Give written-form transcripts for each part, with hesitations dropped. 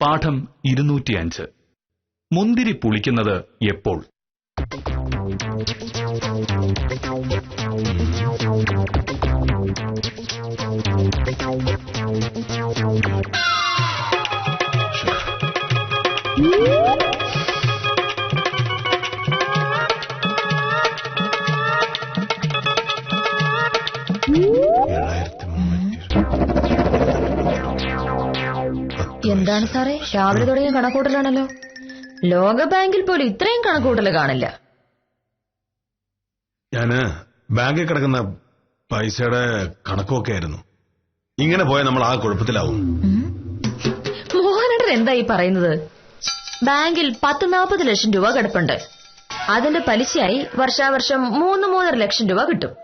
പാഠം 205. മുന്തിരി പുളിക്കുന്നത് എപ്പോൾ? എന്താണ് സാറേ, രാവിലെ തുടങ്ങിയ കണക്കൂട്ടലാണല്ലോ. ലോകബാങ്കിൽ പോലും ഇത്രയും കണക്കൂട്ടൽ കാണില്ല. ഞാന് ബാങ്കിൽ കിടക്കുന്ന പൈസയുടെ കണക്കൊക്കെ ആയിരുന്നു. ഇങ്ങനെ പോയാൽ നമ്മൾ ആ കുഴപ്പത്തിലാവും. മോഹനേട്ടൻ എന്താ ഈ പറയുന്നത്? ബാങ്കിൽ 10-40 ലക്ഷം രൂപ കിടപ്പുണ്ട്. അതിന്റെ പലിശയായി വർഷാവർഷം 3-3.5 ലക്ഷം രൂപ കിട്ടും.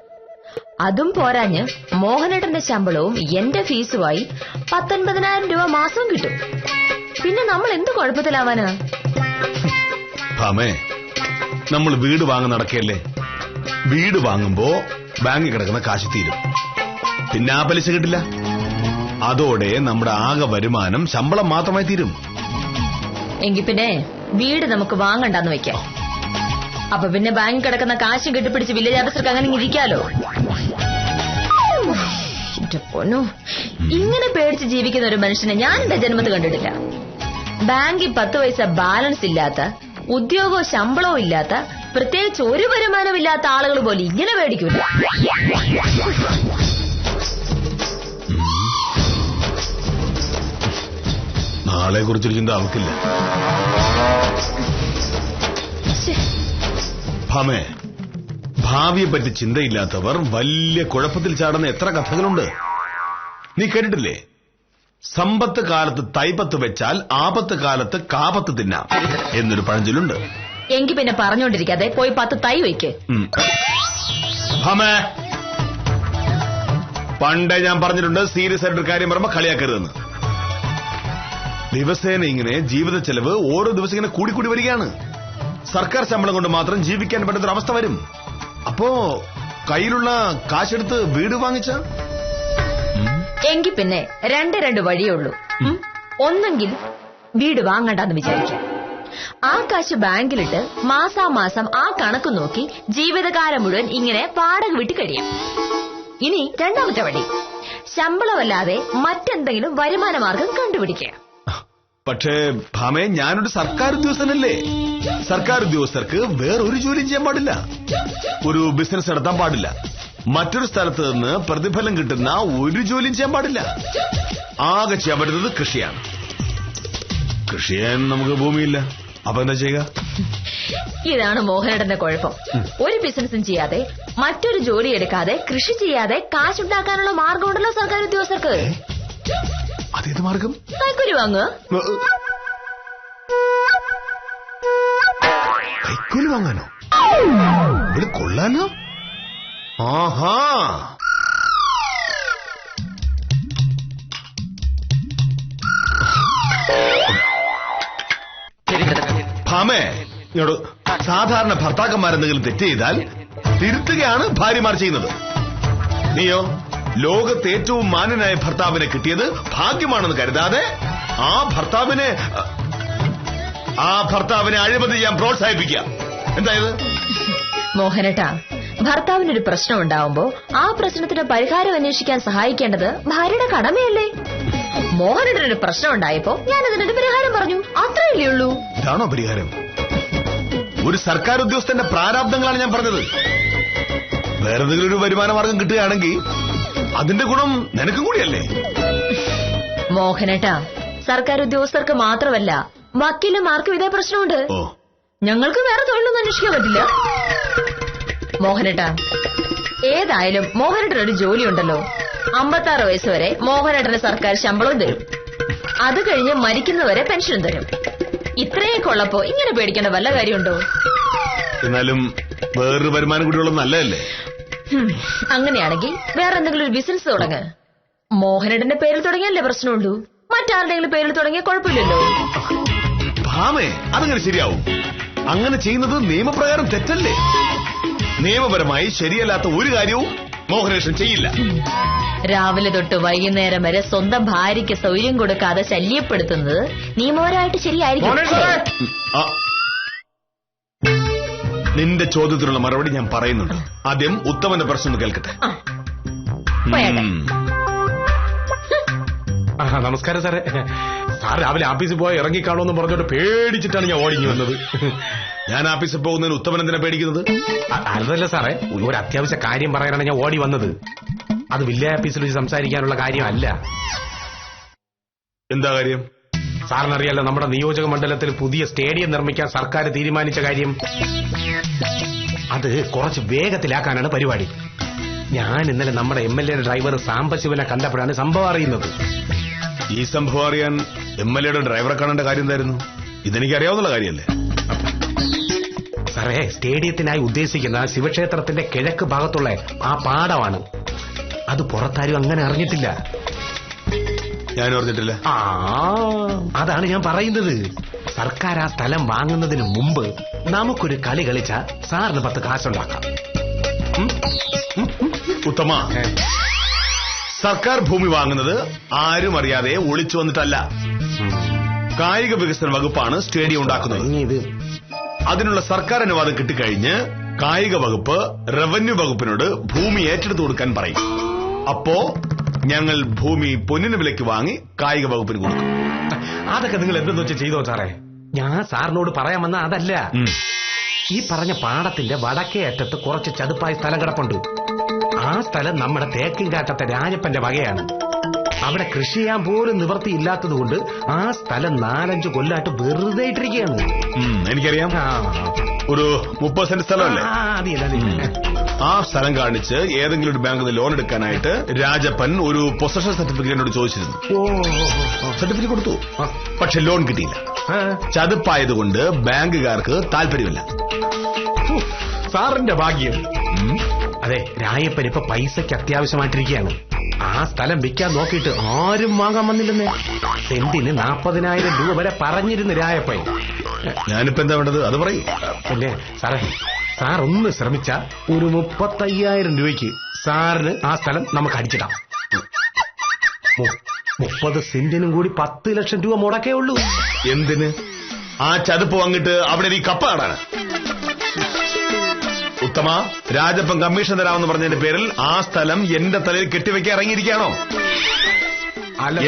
അതും പോരാഞ്ഞ് മോഹനേട്ടന്റെ ശമ്പളവും എന്റെ ഫീസുമായി 19,000 രൂപ മാസം കിട്ടും. പിന്നെ നമ്മൾ എന്ത് കുഴപ്പത്തിലാവാനാ? ഭാമേ, നമ്മൾ വീട് വാങ്ങാൻ നടക്കല്ലേ. വീട് വാങ്ങുമ്പോ ബാങ്കിൽ കിടക്കുന്ന കാശ് തീരും. പിന്നെ ആ പലിശ കിട്ടില്ല. അതോടെ നമ്മുടെ ആകെ വരുമാനം ശമ്പളം മാത്രമായി തീരും. എങ്കിൽ പിന്നെ വീട് നമുക്ക് വാങ്ങണ്ടെന്ന് വെക്കാം. അപ്പൊ പിന്നെ ബാങ്കിൽ കിടക്കുന്ന കാശ് കെട്ടിപ്പിടിച്ച് വില്ലേജ് ഓഫീസർക്ക് അങ്ങനെ ഇരിക്കാലോ. പൊന്നു, ഇങ്ങനെ പേടിച്ച് ജീവിക്കുന്ന ഒരു മനുഷ്യനെ ഞാൻ എന്റെ ജന്മത്തിൽ കണ്ടിട്ടില്ല. ബാങ്കിൽ 10 പൈസ ബാലൻസ് ഇല്ലാത്ത, ഉദ്യോഗവും ശമ്പളവും ഇല്ലാത്ത, പ്രത്യേകിച്ച് ഒരു വരുമാനമില്ലാത്ത ആളുകൾ പോലും ഇങ്ങനെ പേടിക്കൂല. നാളെ കുറിച്ചൊരു ചിന്ത അവൾക്കില്ല. ഭാമേ, ഭാവിയെ പറ്റി ചിന്തയില്ലാത്തവർ വലിയ കുഴപ്പത്തിൽ ചാടുന്ന എത്ര കഥകളുണ്ട്. നീ കേട്ടിട്ടില്ലേ? സമ്പത്ത് കാലത്ത് തൈപ്പത്ത് വെച്ചാൽ ആപത്ത് കാലത്ത് കാപത്ത് തിന്നാം എന്നൊരു പഴഞ്ചൊല്ലുണ്ട്. എങ്കിൽ പിന്നെ പറഞ്ഞുകൊണ്ടിരിക്കാതെ പോയി 10 തൈ വയ്ക്ക്. ഭാമേ, പണ്ടേ ഞാൻ പറഞ്ഞിട്ടുണ്ട്, സീരിയസ് ആയിട്ടൊരു കാര്യം പറയുമ്പോ കളിയാക്കരുതെന്ന്. ദിവസേന ഇങ്ങനെ ജീവിത ചെലവ് ഓരോ ദിവസം ഇങ്ങനെ കൂടിക്കൂടി വരികയാണ്. സർക്കാർ ശമ്പളം കൊണ്ട് മാത്രം ജീവിക്കാൻ പറ്റുന്ന അവസ്ഥ വരും. അപ്പോ കയ്യിലുള്ള കാശെടുത്ത് വീട് വാങ്ങിച്ച എങ്കിൽ പിന്നെ രണ്ട് വഴിയേ ഉള്ളൂ. ഒന്നെങ്കിൽ വീട് വാങ്ങണ്ടെന്ന് വിചാരിക്കാം. ആ കാശ് ബാങ്കിലിട്ട് മാസാമാസം ആ കണക്ക് നോക്കി ജീവിതകാലം മുഴുവൻ ഇങ്ങനെ വാടക വീട്ടി കഴിയാം. ഇനി രണ്ടാമത്തെ വഴി, ശമ്പളമല്ലാതെ മറ്റെന്തെങ്കിലും വരുമാന മാർഗം കണ്ടുപിടിക്കുക. പക്ഷേ ഭാമേ, ഞാനൊരു സർക്കാർ ഉദ്യോഗസ്ഥനല്ലേ. സർക്കാർ ഉദ്യോഗസ്ഥർക്ക് വേറൊരു ജോലിയും ചെയ്യാൻ പാടില്ല. ഒരു ബിസിനസ് നടത്താൻ പാടില്ല. മറ്റൊരു സ്ഥലത്ത് നിന്ന് പ്രതിഫലം കിട്ടുന്ന ഒരു ജോലിയും ചെയ്യാൻ പാടില്ല. ആകെ ചെയ്യാൻ പറ്റുന്നത് കൃഷിയാണ്. കൃഷി ചെയ്യാൻ നമുക്ക് ഭൂമിയില്ല. അപ്പൊ എന്താ ചെയ്യുക? ഇതാണ് മോഹനേട്ടന്റെ കുഴപ്പം. ഒരു ബിസിനസും ചെയ്യാതെ, മറ്റൊരു ജോലി എടുക്കാതെ, കൃഷി ചെയ്യാതെ കാശുണ്ടാക്കാനുള്ള മാർഗമുണ്ടല്ലോ സർക്കാർ ഉദ്യോഗസ്ഥർക്ക്. അതേത് മാർഗം? കൈക്കൂലി വാങ്ങുക. കൈക്കൂലി വാങ്ങാനോ? ഇവിടെ കൊള്ളാനോ? ആഹാ, ഭാമേ, സാധാരണ ഭർത്താക്കന്മാരെന്തെങ്കിലും തെറ്റ് ചെയ്താൽ തിരുത്തുകയാണ് ഭാര്യമാർ ചെയ്യുന്നത്. നീയോ ലോകത്ത് ഏറ്റവും മാന്യനായ ഭർത്താവിനെ കിട്ടിയത് ഭാഗ്യമാണെന്ന് കരുതാതെ ആ ഭർത്താവിനെ അഴിമതി ചെയ്യാൻ പ്രോത്സാഹിപ്പിക്കുക. എന്തായത്? മോഹനേട്ടാ, ഭർത്താവിനൊരു പ്രശ്നം ഉണ്ടാവുമ്പോ ആ പ്രശ്നത്തിന് പരിഹാരം അന്വേഷിക്കാൻ സഹായിക്കേണ്ടത് ഭാര്യയുടെ കടമയല്ലേ? മോഹനേട്ടനൊരു പ്രശ്നം ഉണ്ടായപ്പോ ഞാൻ അതിനൊരു പരിഹാരം പറഞ്ഞു. അത്രയല്ലേ ഉള്ളൂ. ഇതാണോ പരിഹാരം? ഒരു സർക്കാർ ഉദ്യോഗസ്ഥന്റെ പ്രാരാബ്ദങ്ങളാണ് ഞാൻ പറഞ്ഞത്. വേറെ എന്തെങ്കിലും ഒരു വരുമാന മാർഗം കിട്ടുകയാണെങ്കിൽ അതിന്റെ ഗുണം നിനക്കും കൂടിയല്ലേ? മോഹനേട്ടാ, സർക്കാർ ഉദ്യോഗസ്ഥർക്ക് മാത്രമല്ല വക്കീലന്മാർക്കും ഇതേ പ്രശ്നമുണ്ട്. ഞങ്ങൾക്ക് വേറെ തൊഴിലൊന്നും അന്വേഷിക്കാൻ പറ്റില്ല. മോഹനേട്ടാ, ഏതായാലും മോഹനേട്ടനൊരു ജോലിയുണ്ടല്ലോ. 56 വയസ്സ് വരെ മോഹനേട്ടന് സർക്കാർ ശമ്പളവും തരും. അത് കഴിഞ്ഞ് മരിക്കുന്നവരെ പെൻഷനും തരും. ഇത്രയൊക്കെ ഉള്ളപ്പോ ഇങ്ങനെ പേടിക്കേണ്ട വല്ല കാര്യമുണ്ടോ? എന്നാലും വേറൊരു വരുമാനം കൂടിയുള്ള നല്ലതല്ലേ? അങ്ങനെയാണെങ്കിൽ വേറെ എന്തെങ്കിലും ഒരു ബിസിനസ് തുടങ്ങ്. മോഹനേട്ടന്റെ പേരിൽ തുടങ്ങിയല്ലേ പ്രശ്നമുള്ളൂ. മറ്റാരുടെയെങ്കിലും പേരിൽ തുടങ്ങിയ കുഴപ്പമില്ലല്ലോ. ഭാമേ, അതങ്ങനെ ശരിയാവും? അങ്ങനെ ചെയ്യുന്നത് നിയമപ്രകാരം തെറ്റല്ലേ? നിയമപരമായി ശരിയല്ലാത്ത ഒരു കാര്യവും മോഹനകൃഷ്ണൻ ചെയ്യില്ല. രാവിലെ തൊട്ട് വൈകുന്നേരം വരെ സ്വന്തം ഭാര്യയ്ക്ക് സൗകര്യം കൊടുക്കാതെ ശല്യപ്പെടുത്തുന്നത് നിയമപരമായിട്ട് ശരിയായിരിക്കും. ആ, നിന്റെ ചോദ്യത്തിനുള്ള മറുപടി ഞാൻ പറയുന്നുണ്ട്. ആദ്യം ഉത്തമന്റെ പ്രശ്നം കേൾക്കട്ടെ. നമസ്കാരം സാറേ. സാർ രാവിലെ ഓഫീസിൽ പോയി ഇറങ്ങിക്കാണോന്ന് പറഞ്ഞോട്ട് പേടിച്ചിട്ടാണ് ഞാൻ ഓടിഞ്ഞു വന്നത്. ഞാൻ ഓഫീസിൽ പോകുന്നതിന് ഉത്തമൻ എന്തിനാ പേടിക്കുന്നത്? അതല്ല സാറേ, ഒരു അത്യാവശ്യ കാര്യം പറയാനാണ് ഞാൻ ഓടി വന്നത്. അത് വില്ലേജ് ഓഫീസിൽ വെച്ച് സംസാരിക്കാനുള്ള കാര്യമല്ല. എന്താ കാര്യം? സാറിനറിയാലോ, നമ്മുടെ നിയോജക മണ്ഡലത്തിൽ പുതിയ സ്റ്റേഡിയം നിർമ്മിക്കാൻ സർക്കാർ തീരുമാനിച്ച കാര്യം. അത് കുറച്ച് വേഗത്തിലാക്കാനാണ് പരിപാടി. ഞാൻ ഇന്നലെ നമ്മുടെ MLA ഡ്രൈവർ സാംബശിവനെ കണ്ടപ്പോഴാണ് സംഭവം അറിയുന്നത്. ഈ സംഭവം അറിയാൻ MLA ഡ്രൈവറെ കാണേണ്ട കാര്യം എന്തായിരുന്നു? ഇതെനിക്ക് അറിയാവുന്ന കാര്യമല്ലേ സാറേ. സ്റ്റേഡിയത്തിനായി ഉദ്ദേശിക്കുന്ന ശിവക്ഷേത്രത്തിന്റെ കിഴക്ക് ഭാഗത്തുള്ള ആ പാടമാണ്. അത് പുറത്താരും അങ്ങനെ അറിഞ്ഞിട്ടില്ല. ഞാനും അറിഞ്ഞിട്ടില്ല. അതാണ് ഞാൻ പറയുന്നത്. സർക്കാർ ആ സ്ഥലം വാങ്ങുന്നതിന് മുമ്പ് നമുക്കൊരു കളി കളിച്ച സാറിന് 10 കാശുണ്ടാക്കാം. ഉത്തമ, സർക്കാർ ഭൂമി വാങ്ങുന്നത് ആരും അറിയാതെ ഒളിച്ചു വന്നിട്ടല്ല. കായിക വികസന വകുപ്പാണ് സ്റ്റേഡിയം ഉണ്ടാക്കുന്നത്. അതിനുള്ള സർക്കാർ അനുവാദം കിട്ടിക്കഴിഞ്ഞ് കായിക വകുപ്പ് റവന്യൂ വകുപ്പിനോട് ഭൂമി ഏറ്റെടുത്തു കൊടുക്കാൻ പറയും. അപ്പോ ഞങ്ങൾ ഭൂമി പൊന്നിന് വിലയ്ക്ക് വാങ്ങി കായിക വകുപ്പിന് കൊടുക്കും. അതൊക്കെ നിങ്ങൾ എന്തെന്ന് വെച്ച് ചെയ്തോ സാറേ. ഞാൻ സാറിനോട് പറയാൻ വന്ന അതല്ല. ഈ പറഞ്ഞ പാടത്തിന്റെ വടക്കേ അറ്റത്ത് കുറച്ച് ചതുപ്പായ സ്ഥലം കിടപ്പുണ്ട്. ആ സ്ഥലം നമ്മുടെ തേക്കിൻകാട്ടത്തെ രാജപ്പന്റെ വകയാണ്. അവിടെ കൃഷി ചെയ്യാൻ പോലും നിവൃത്തിയില്ലാത്തതുകൊണ്ട് ആ സ്ഥലം 4-5 കൊല്ലായിട്ട് വെറുതെ ഇട്ടിരിക്കുകയാണ്. എനിക്കറിയാം. ഒരു 30 സെന്റ് സ്ഥലമല്ലേ? ആ സ്ഥലം കാണിച്ച് ഏതെങ്കിലും ഒരു ബാങ്കിൽ നിന്ന് ലോൺ എടുക്കാനായിട്ട് രാജപ്പൻ ഒരു പൊസഷൻ സർട്ടിഫിക്കറ്റിനോട് ചോദിച്ചിരുന്നു. സർട്ടിഫിക്കറ്റ് കൊടുത്തു. പക്ഷെ ലോൺ കിട്ടിയില്ല. ചതുപ്പായതുകൊണ്ട് ബാങ്കുകാർക്ക് താല്പര്യമില്ല. സാറിന്റെ ഭാഗ്യം. അതെ, രായപ്പൻ ഇപ്പൊ പൈസക്ക് അത്യാവശ്യമായിട്ടിരിക്കുകയാണ്. ആ സ്ഥലം വിൽക്കാൻ നോക്കിയിട്ട് ആരും വാങ്ങാൻ വന്നില്ലെന്നേ. സെന്റിന് 40,000 രൂപ വരെ പറഞ്ഞിരുന്നു രായപ്പൻ. ഞാനിപ്പോ എന്താ വേണ്ടത് അത് പറയും. പിന്നെ സാറേ, സാർ ഒന്ന് ശ്രമിച്ച ഒരു 35,000 രൂപയ്ക്ക് സാറിന് ആ സ്ഥലം നമുക്ക് അടിച്ചിടാം. 30 സെന്റിനും കൂടി 10 ലക്ഷം രൂപ മുടക്കേ ഉള്ളൂ. എന്തിന്? ആ ചതുപ്പ് വാങ്ങിട്ട് അവിടെ നീ കപ്പ നടാണ്. ഉത്തമ, രാജപ്പൻ കമ്മീഷൻ തരാമെന്ന് പറഞ്ഞതിന്റെ പേരിൽ ആ സ്ഥലം എന്റെ തലയിൽ കെട്ടിവെക്കാൻ ഇറങ്ങിയിരിക്കുകയാണോ?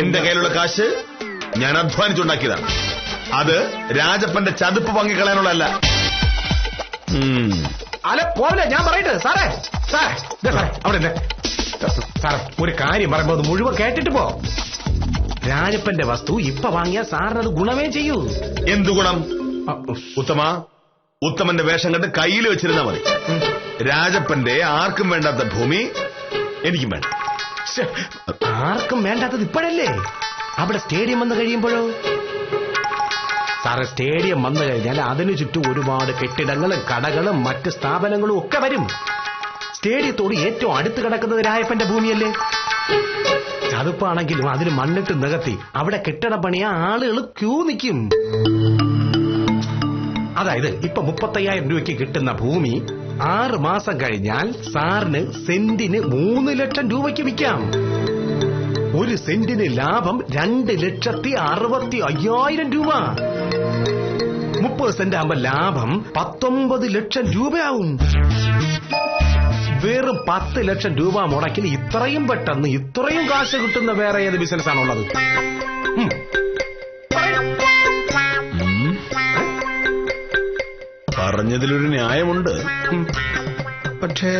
എന്റെ കയ്യിലുള്ള കാശ് ഞാൻ അധ്വാനിച്ചുണ്ടാക്കിയതാണ്. അത് രാജപ്പന്റെ ചതുപ്പ് വാങ്ങിക്കളയാനുള്ളതല്ല. അല്ല പോലെ ഞാൻ പറയട്ടെ സാറേ. സാറേ അവിടെ സാറേ, ഒരു കാര്യം പറയുമ്പോ അത് മുഴുവൻ കേട്ടിട്ട് പോ. രാജപ്പന്റെ വസ്തു ഇപ്പൊ വാങ്ങിയാൽ സാറിനത് ഗുണമേ ചെയ്യൂ. എന്തു ഗുണം? ഉത്തമന്റെ വേഷം കണ്ട് കയ്യിൽ വെച്ചിരുന്നാ മതി. രാജപ്പന്റെ ആർക്കും വേണ്ടാത്ത ഭൂമി എനിക്കും വേണ്ട. ആർക്കും വേണ്ടാത്തത് ഇപ്പോഴല്ലേ? അവിടെ സ്റ്റേഡിയം വന്നു കഴിയുമ്പോഴോ? സാറേ, സ്റ്റേഡിയം വന്നു കഴിഞ്ഞാൽ അതിനു ചുറ്റും ഒരുപാട് കെട്ടിടങ്ങളും കടകളും മറ്റ് സ്ഥാപനങ്ങളും ഒക്കെ വരും. സ്റ്റേഡിയത്തോട് ഏറ്റവും അടുത്ത് കിടക്കുന്നത് രായപ്പന്റെ ഭൂമിയല്ലേ? ചതുപ്പാണെങ്കിലും അതിന് മണ്ണിട്ട് നികത്തി അവിടെ കെട്ടിടം പണിയാ ആളുകൾ ക്യൂ നിൽക്കും. അതായത് ഇപ്പൊ 35,000 രൂപയ്ക്ക് കിട്ടുന്ന ഭൂമി 6 മാസം കഴിഞ്ഞാൽ സാറിന് സെന്റിന് 3 ലക്ഷം രൂപയ്ക്ക് വിൽക്കാം. ഒരു സെന്റിന് ലാഭം 2,65,000 രൂപ. 30 സെന്റ് ആകുമ്പോ ലാഭം 19 ലക്ഷം രൂപയാവും. വെറും 10 ലക്ഷം രൂപ മുടക്കിൽ ഇത്രയും പെട്ടെന്ന് ഇത്രയും കാശ് കിട്ടുന്ന വേറെ ഏത് ബിസിനസ് ആണുള്ളത്? പറഞ്ഞതിലൊരു ന്യായമുണ്ട്. പക്ഷേ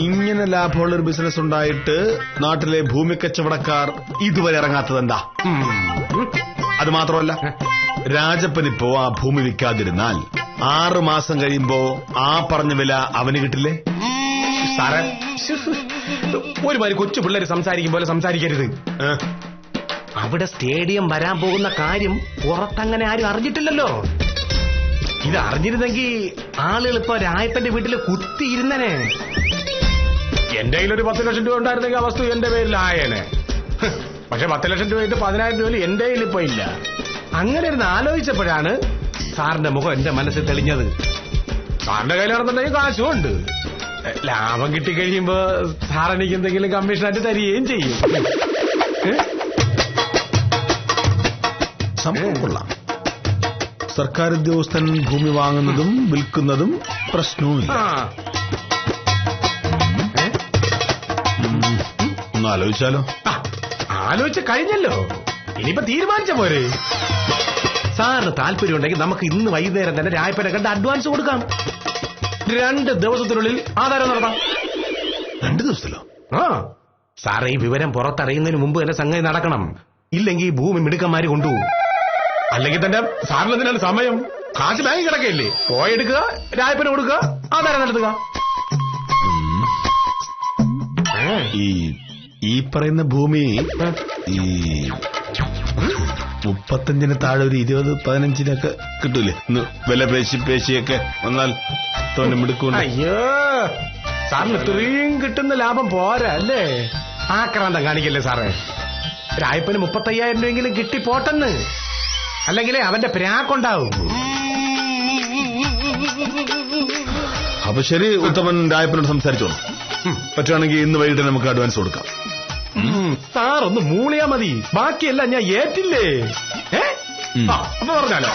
ഇങ്ങനെ ലാഭമുള്ളൊരു ബിസിനസ് ഉണ്ടായിട്ട് നാട്ടിലെ ഭൂമി കച്ചവടക്കാർ ഇതുവരെ ഇറങ്ങാത്തതെന്താ? അത് മാത്രമല്ല, രാജപ്പനിപ്പോ ആ ഭൂമി വിൽക്കാതിരുന്നാൽ 6 മാസം കഴിയുമ്പോ ആ പറഞ്ഞ വില അവന് കിട്ടില്ലേ? സാറേ, ഒരുമാതിരി കൊച്ചു പിള്ളേര് സംസാരിക്കും പോലെ സംസാരിക്കരുത്. അവിടെ സ്റ്റേഡിയം വരാൻ പോകുന്ന കാര്യം പുറത്തങ്ങനെ ആരും അറിഞ്ഞിട്ടില്ലല്ലോ. ഇത് അറിഞ്ഞിരുന്നെങ്കിൽ ആളുകൾ ഇപ്പൊ രായപ്പന്റെ വീട്ടില് കുത്തിയിരുന്നനെ. എന്റെ കയ്യിലൊരു 10 ലക്ഷം രൂപ ഉണ്ടായിരുന്നെങ്കിൽ ആ വസ്തു എന്റെ പേരിലായേനെ. പക്ഷെ 10 ലക്ഷം രൂപ 10,000 രൂപ എന്റെ കയ്യിൽ ഇപ്പൊ ഇല്ല. അങ്ങനെ ഇരുന്ന് ആലോചിച്ചപ്പോഴാണ് സാറിന്റെ മുഖം എന്റെ മനസ്സിൽ തെളിഞ്ഞത്. സാറിന്റെ കയ്യിലാണെന്നുണ്ടെങ്കിൽ കാശും ഉണ്ട്. ലാഭം കിട്ടിക്കഴിയുമ്പോ സാർ എനിക്ക് എന്തെങ്കിലും കമ്മീഷനായിട്ട് തരികയും ചെയ്യും. സംഭവം കൊള്ളാം. സർക്കാർ ഉദ്യോഗസ്ഥൻ ഭൂമി വാങ്ങുന്നതും വിൽക്കുന്നതും പ്രശ്നവുമില്ല. ഒന്ന് ആലോചിച്ചാലോ? ആലോചിച്ച് കഴിഞ്ഞല്ലോ, ഇനിയിപ്പോ തീരുമാനിച്ച പോരെ. സാറിന് താല്പര്യം ഉണ്ടെങ്കിൽ നമുക്ക് ഇന്ന് വൈകുന്നേരം തന്നെ രായപ്പനെ കണ്ട് അഡ്വാൻസ് കൊടുക്കാം. 2 ദിവസത്തിനുള്ളിൽ ആധാരം നടത്താം. 2 ദിവസത്തിലോ? സാറേ, ഈ വിവരം പുറത്തറിയുന്നതിന് മുമ്പ് തന്നെ സംഗതി നടക്കണം. ഇല്ലെങ്കിൽ ഭൂമി മിടുക്കന്മാര് കൊണ്ടുപോകും. അല്ലെങ്കിൽ തന്നെ സാറിന് എന്തിനാണ് സമയം? കാശ് ബാങ്കിൽ കിടക്കയില്ലേ, പോയെടുക്കുക, രായപ്പന് കൊടുക്കുക, ആധാരം നടത്തുക. ഈ പറയുന്ന ഭൂമി ഈ 35-ന് താഴെ ഒരു 20-15-നൊക്കെ കിട്ടൂലേ? വില പേശിയൊക്കെ വന്നാൽ തോന്നെ മിടുക്കൊണ്ട്. അയ്യോ, സാറിന് ഇത്രയും കിട്ടുന്ന ലാഭം പോരാ അല്ലേ? ആക്രാന്തം കാണിക്കല്ലേ സാറേ. രായപ്പന് 35,000 രൂപയെങ്കിലും കിട്ടി പോട്ടെന്ന്, അല്ലെങ്കിലേ അവന്റെ പ്രാക്കുണ്ടാവും. അപ്പൊ ശരി, ഉത്തമൻ രായപ്പനോട് സംസാരിച്ചോളൂ. പറ്റുവാണെങ്കിൽ ഇന്ന് വൈകിട്ട് നമുക്ക് അഡ്വാൻസ് കൊടുക്കാം. സാർ ഒന്ന് മൂളിയാ മതി, ബാക്കിയെല്ലാം ഞാൻ ഏറ്റില്ലേ. അപ്പൊ പറഞ്ഞാലോ?